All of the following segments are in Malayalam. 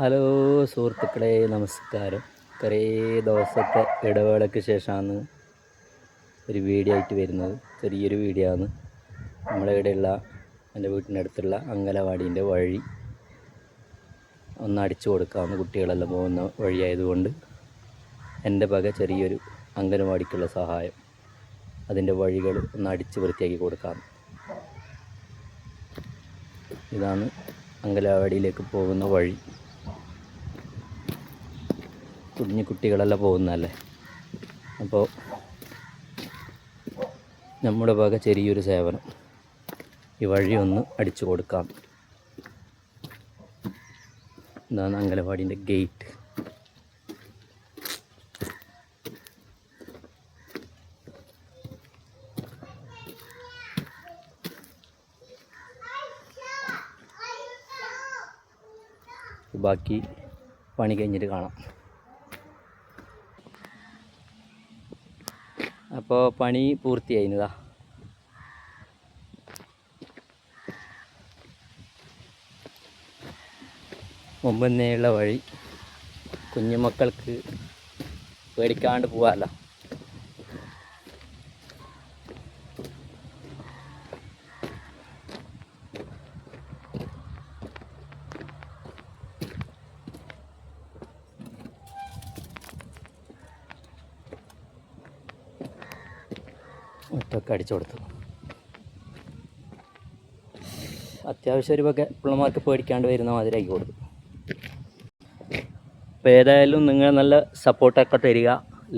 ഹലോ സുഹൃത്തുക്കളെ, നമസ്കാരം. കുറേ ദിവസത്തെ ഇടവേളയ്ക്ക് ശേഷമാണ് ഒരു വീഡിയോ ആയിട്ട് വരുന്നത്. ചെറിയൊരു വീഡിയോ ആണ്. നമ്മളിവിടെയുള്ള എൻ്റെ വീട്ടിൻ്റെ അടുത്തുള്ള അങ്കലവാടീൻ്റെ വഴി ഒന്ന് അടിച്ചു കൊടുക്കാമെന്ന്. കുട്ടികളെല്ലാം പോകുന്ന വഴിയായതുകൊണ്ട് എൻ്റെ വക ചെറിയൊരു അംഗനവാടിക്കുള്ള സഹായം, അതിൻ്റെ വഴികൾ ഒന്ന് അടിച്ച് വൃത്തിയാക്കി കൊടുക്കാം. ഇതാണ് അങ്കലവാടിയിലേക്ക് പോകുന്ന വഴി. കുഞ്ഞു കുട്ടികളെല്ലാം പോകുന്നതല്ലേ, അപ്പോൾ നമ്മുടെ വക ചെറിയൊരു സേവനം, ഈ വഴി ഒന്ന് അടിച്ചു കൊടുക്കാം. ഇതാണ് അങ്കലവാടീൻ്റെ ഗേറ്റ്. ബാക്കി പണി കഴിഞ്ഞിട്ട് കാണാം. അപ്പോൾ പണി പൂർത്തിയായിരുന്നതാ. മുമ്പെന്നേയുള്ള വഴി കുഞ്ഞുമക്കൾക്ക് പേടിക്കാണ്ട് പോവാമല്ലോ. ഒറ്റൊക്കെ അടിച്ചു കൊടുത്തു. അത്യാവശ്യം ഒരു വക പിള്ളമാർക്ക് പേടിക്കാണ്ട് വരുന്ന മാതിരി ആക്കി കൊടുത്തു. അപ്പോൾ ഏതായാലും നിങ്ങൾ നല്ല സപ്പോർട്ടൊക്കെ തരിക,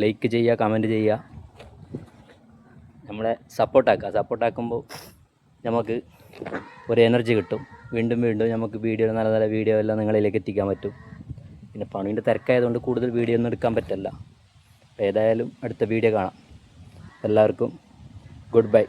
ലൈക്ക് ചെയ്യുക, കമൻറ്റ് ചെയ്യുക. നമ്മളെ സപ്പോർട്ടാക്കുമ്പോൾ നമുക്ക് ഒരു എനർജി കിട്ടും. വീണ്ടും നമുക്ക് നല്ല നല്ല വീഡിയോ എല്ലാം നിങ്ങളിലേക്ക് എത്തിക്കാൻ പറ്റും. പിന്നെ പണീൻ്റെ തിരക്കായതുകൊണ്ട് കൂടുതൽ വീഡിയോ ഒന്നും എടുക്കാൻ പറ്റില്ല. അപ്പോൾ ഏതായാലും അടുത്ത വീഡിയോ കാണാം. എല്ലാവർക്കും ഗുഡ് ബൈ.